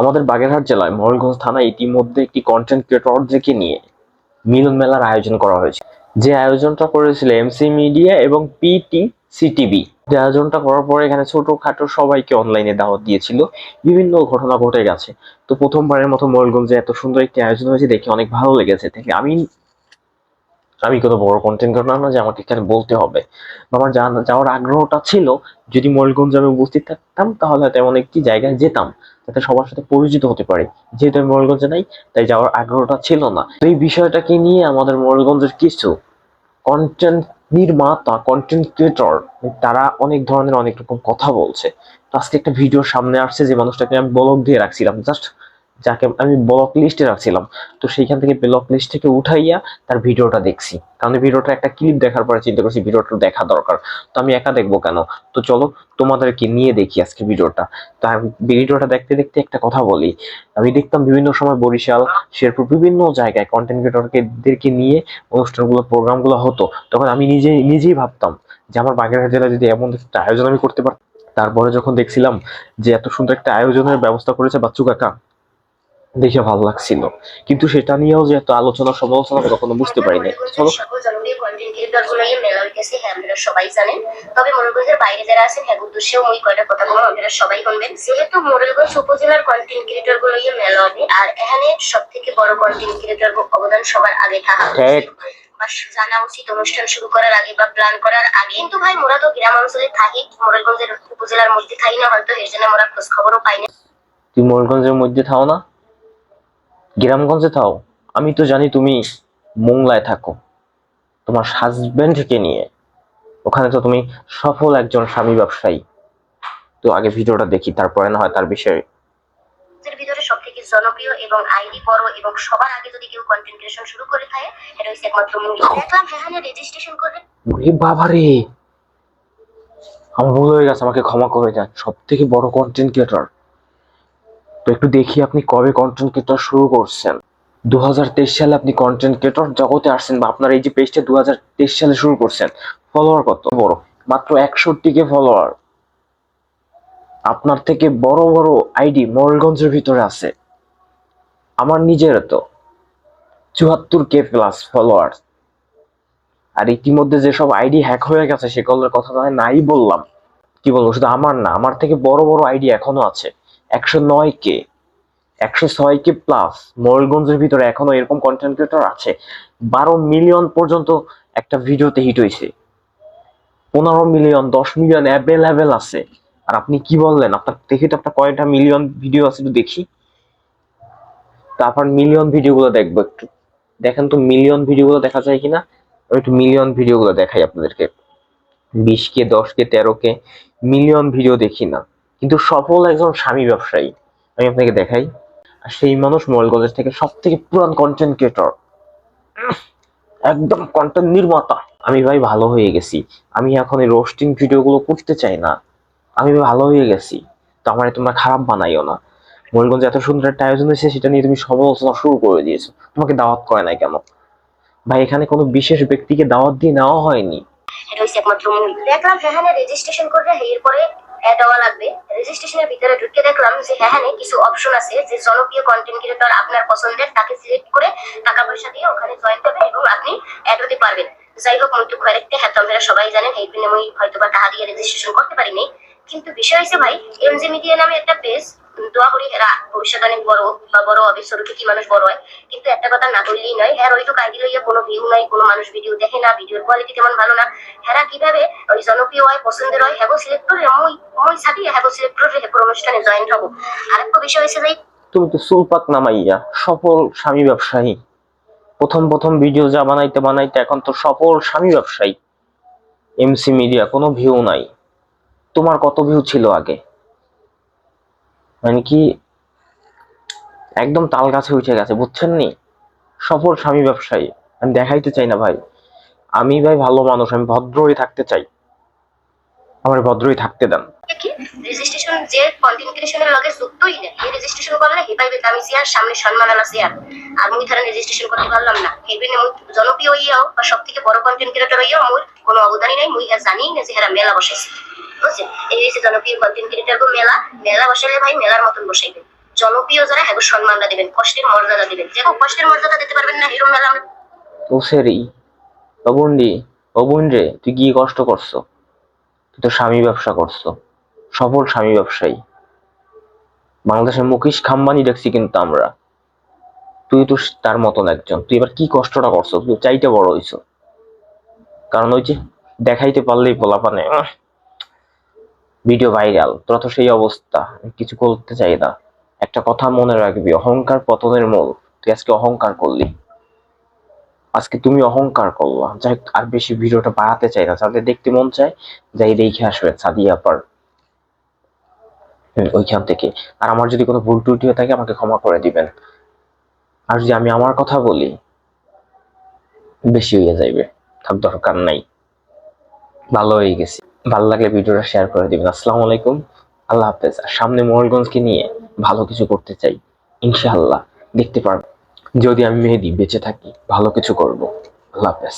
আমাদের বাগেরহাট জেলায় মোরেলগঞ্জ থানায় ইতিমধ্যে একটি কন্টেন্ট ক্রিয়েটরদেরকে নিয়ে মিলন মেলার আয়োজন করা হয়েছে। যে আয়োজনটা করেছিল এমসি মিডিয়া এবং পিটিসিটিভি। যে আয়োজনটা করার পরে এখানে ছোটখাটো সবাইকে অনলাইনে দাওয়াত দিয়েছিল। বিভিন্ন ঘটনা ঘটে গেছে। তো প্রথমবারের মতো মোরেলগঞ্জে এত সুন্দর একটি আয়োজন হয়েছে দেখে অনেক ভালো লেগেছে। থেকে আমি আমি কোনো বড় কন্টেন্ট ক্রিয়েটর না যে আমাকে এখানে বলতে হবে। আমার যাওয়ার আগ্রহটা ছিল, যদি মোরেলগঞ্জে আমি উপস্থিত থাকতাম তাহলে হয়তো এমন একটি জায়গায় যেতাম যাতে সবার সাথে পরিচিত হতে পারি। যেহেতু আমি মোরেলগঞ্জে নাই, তাই যাওয়ার আগ্রহটা ছিল না। তো এই বিষয়টাকে নিয়ে আমাদের মোরেলগঞ্জের কিছু কন্টেন্ট নির্মাতা, কন্টেন্ট ক্রিয়েটর, তারা অনেক ধরনের অনেক রকম কথা বলছে। তো আজকে একটা ভিডিও সামনে আসছে, যে মানুষটাকে আমি ব্লক দিয়ে রাখছিলাম, জাস্ট যাকে আমি ব্লক লিস্টে রাখছিলাম, তো সেইখান থেকে ব্লক লিস্ট থেকে উঠাইয়া তার ভিডিওটা দেখছি। কারণ ভিডিওটা একটা ক্লিপ দেখার পরে চিন্তা করছি ভিডিওটা দেখা দরকার। তো আমি একা দেখবো কেন, তো চলো তোমাদেরকে নিয়ে দেখি আজকে ভিডিওটা। তো আমি ভিডিওটা দেখতে দেখতে একটা কথা বলি, আমি দেখতাম বিভিন্ন সময় বরিশাল, শেরপুর, বিভিন্ন জায়গায় কন্টেন্ট ক্রিয়েটরদেরকে নিয়ে অনুষ্ঠানগুলো, প্রোগ্রামগুলো হতো। তখন আমি নিজেই ভাবতাম যে আমার বাগেরহাট জেলায় যদি এমন একটা আয়োজন আমি করতে পারতাম। তারপরে যখন দেখছিলাম যে এত সুন্দর একটা আয়োজনের ব্যবস্থা করেছে বাচ্চু কাকা, দেখে ভালো লাগছিল। কিন্তু সেটা নিয়েও যে এত আলোচনা সমালোচনা কখনো বুঝতে পারি নাই। চলো। সকল জনপ্রিয় কন্টেন্ট ক্রিয়েটরগুলো এই মেলা হইতেছে, হ্যাঁ আপনারা সবাই জানেন। তবে মোরেলগঞ্জের বাইরে যারা আছেন হ্যাঁ উদ্দেশ্যেও মই কয়টা কথা বলবো, আপনারা সবাই শুনবেন। যেহেতু মোরেলগঞ্জ উপজেলার কন্টেন্ট ক্রিয়েটরগুলো এই মেলা হবে, আর এখানে সব থেকে বড় কন্টেন্ট ক্রিয়েটর অবদান সবার আগে থাকা জানা উচিত অনুষ্ঠান শুরু করার আগে বা প্ল্যান করার আগে। কিন্তু ভাই মোরা তো গ্রাম অঞ্চলে থাকি, মোরেলগঞ্জের উপজেলার মধ্যে থাকি না, হয়তো এর জন্য মোরা খোঁজ খবরও পাই না। তুই মোরেলগঞ্জের মধ্যে থাও না, গ্রামগঞ্জে থাও। আমি তো জানি তুমি মোংলায় থাকো তোমার হাজবেন্ডকে নিয়ে। ওখানে তো তুমি সফল একজন স্বামী ব্যবসায়ী। তো আগে ভিডিওটা দেখি, তারপরে না হয় তার বিষয়ে। এর ভিতরে সবথেকে জনপ্রিয় এবং আইডি বড় এবং সবার আগে যদি কেউ কন্টেন্ট ক্রিয়েশন শুরু করে থাকে, এটা হচ্ছে একমাত্র মুভি। দেখলাম হ্যাঁ রেজিস্ট্রেশন করবে। ওরে বাবারে, আমার ভুল হয়ে গেছে, আমাকে ক্ষমা করে দেন। সব থেকে বড় কন্টেন্ট ক্রিয়েটর। তো একটু দেখি আপনি কবে কন্টেন্ট ক্রিয়েটর শুরু করছেন। 2023 সালে আপনি কন্টেন্ট ক্রিয়েটর জগতে আসছেন, বা আপনার এই যে পেজটা 2023 সালে শুরু করছেন। ফলোয়ার কত বড়? মাত্র 61 কে ফলোয়ার। আপনার থেকে বড় বড় আইডি মোরেলগঞ্জের ভিতরে আছে। আমার নিজের তো 74K প্লাস ফলোয়ার। আর ইতিমধ্যে যেসব আইডি হ্যাক হয়ে গেছে সেগুলোর কথা নাই বললাম। কি বলবো, শুধু আমার না, আমার থেকে বড় বড় আইডি এখনো আছে। 109K, 106K plus. মোরেলগঞ্জের ভিতরে এখনো এরকম কন্টেন্ট ক্রিয়েটর আছে। 12 মিলিয়ন পর্যন্ত একটা ভিডিওতে হিট হয়েছে। 15 মিলিয়ন, 10 মিলিয়ন অ্যাভেলেবেল আছে। আর আপনি কি বললেন, আপনার দেখি তো আপনার কয়টা মিলিয়ন ভিডিও আছে একটু দেখি। তারপর মিলিয়ন ভিডিও গুলো দেখবো একটু। দেখেন তো মিলিয়ন ভিডিও গুলো দেখা যায় কিনা। আমি একটু মিলিয়ন ভিডিও গুলো দেখাই আপনাদেরকে। 20K, 10K, 13K million video দেখি না, কিন্তু সফল একজন স্বামী ব্যবসায়ী আমি আপনাকে দেখাই। আর সেই মানুষ মোরেলগঞ্জের থেকে সব থেকে পুরান কন্টেন্ট ক্রিয়েটর, একদম কন্টেন্ট নির্মাতা। আমি ভাই ভালো হয়ে গেছি। আমি এখন এই রোস্টিং ভিডিও গুলো করতে চাই না। আমি ভালো হয়ে গেছি। তো আমার তোমরা খারাপ বানাইও না। মোরেলগঞ্জে এত সুন্দর একটা আয়োজন হয়েছে, সেটা নিয়ে তুমি সমালোচনা শুরু করে দিয়েছো। তোমাকে দাওয়াত করে নাই কেন ভাই? এখানে কোনো বিশেষ ব্যক্তিকে দাওয়াত দিয়ে নেওয়া হয়নি। এটা হচ্ছে একমাত্র মূল। দেখলাম হ্যাঁ রেজিস্ট্রেশন করবে, এরপরে অ্যাড হওয়া লাগবে। রেজিস্ট্রেশনের ভিতরে ঢুকে দেখলাম যে হ্যাঁ কিছু অপশন আছে, যে জনপ্রিয় কন্টেন্ট ক্রিয়েটর আপনার পছন্দের তাকে সিলেক্ট করে টাকা পয়সা দিয়ে ওখানে জয়েন করবে এবং আপনি অ্যাড হতে পারবেন। যাই হোক মই তো কয়েকটা হ্যাঁ আপনারা সবাই জানেন এই জন্য আমি হয়তো বা টাকা দিয়ে রেজিস্ট্রেশন করতে পারিনি। কিন্তু বিষয় হচ্ছে ভাই, এমজি মিডিয়া নামে একটা পেজ, দোয়া করি এরা ভবিষ্যৎ অনেক বড় বা বড় হবে, ছোট থেকে মানুষ বড় হয়। কিন্তু একটা কথা না বললেই নয়, হ্যাঁ ওইটুকু আইডি লইয়া কোনো ভিউ নাই, কোনো মানুষ ভিডিও দেখে না, ভিডিওর কোয়ালিটি তেমন ভালো না। হ্যাঁ কিভাবে ওই জনপ্রিয় হয়, পছন্দের হয়, হ্যাঁ সিলেক্ট করে মই সাথে হ্যাঁ সিলেক্ট করে হ্যাঁ অনুষ্ঠানে জয়েন হবো। আরেকটা বিষয় হচ্ছে ভাই, তুমি তো সুলপাত নামাইয়া সফল স্বামী ব্যবসায়ী। প্রথম প্রথম ভিডিও যা বানাইতে বানাইতে এখন তো সফল স্বামী ব্যবসায়ী। এমসি মিডিয়া কোনো ভিউ নাই। তোমার কত ভিউ ছিল আগে? মানে কি একদম তাল গাছে উঠে গেছে, বুঝছেন নি? সফল স্বামী ব্যবসায়ী। আমি দেখাইতে চাই না ভাই। আমি ভাই ভালো মানুষ, আমি ভদ্র হয়ে থাকতে চাই। আমার ভদ্রই থাকতে দেন। কি রেজিস্ট্রেশন যে কন্টেন্ট ক্রিয়েশনের লগে যুক্তই না, এই রেজিস্ট্রেশন করলে হে পাইবে দামি চেয়ার, সামনে সম্মান আলা চেয়ার। আর মুই ধরেন রেজিস্ট্রেশন করতে পারলাম না, এই জন্য মুই জনপ্রিয় হইয়াও বা সব থেকে বড় কন্টেন্ট ক্রিয়েটর হইয়াও মোর কোনো অবদানই নাই। মুই আর জানি না যে এরা মেলা বসাইছে, বুঝছেন? এই হচ্ছে জনপ্রিয় কন্টেন্ট ক্রিয়েটর মেলা। মেলা বসাইলে ভাই মেলার মতন বসাইবে। জনপ্রিয় যারা হ্যাঁ সম্মানটা দিবেন, কষ্টের মর্যাদা দিবেন। যে কষ্টের মর্যাদা দিতে পারবেন না হিরো মেলা আমরা ও সেরি, ও বন্ডি, ও বোন রে, তুই কি কষ্ট করছো? তুই তো স্বামী ব্যবসা করছো, সফল স্বামী ব্যবসায়ী। বাংলাদেশের মুকেশ খাম্বানি দেখছি কিন্তু আমরা, তুই তো তার মতন একজন। তুই এবার কি কষ্টটা করছো? তুই চাইতে বড় হইছো, কারণ ওই যে দেখাইতে পারলেই পোলাপানে ভিডিও ভাইরাল, তোরা তো সেই অবস্থা, কিছু করতে চাই না। একটা কথা মনে রাখবি, অহংকার পতনের মূল। তুই আজকে অহংকার করলি, আজকে তুমি অহংকার করলা। যাই হোক, আর বেশি ভিডিওটা বাড়াতে চাই না, যাদের দেখতে মন চায় যাই দেখে আসবে সাদিয়া আপার ওইখান থেকে। আর আমার যদি কোনো ভুল ত্রুটি হয়ে থাকে আমাকে ক্ষমা করে দিবেন। আর যদি আমি আমার কথা বলি বেশি হয়ে যাইবে, থাক দরকার নাই, ভালো হয়ে গেছি। ভালো লাগলে ভিডিওটা শেয়ার করে দিবেন। আসসালামু আলাইকুম, আল্লাহ হাফেজ। আর সামনে মোড়েলগঞ্জকে নিয়ে ভালো কিছু করতে চাই, ইনশাআল্লাহ দেখতে পারবো। যদি আমি মেহেদী বেঁচে থাকি ভালো কিছু করব। আল্লাহ হাফেজ।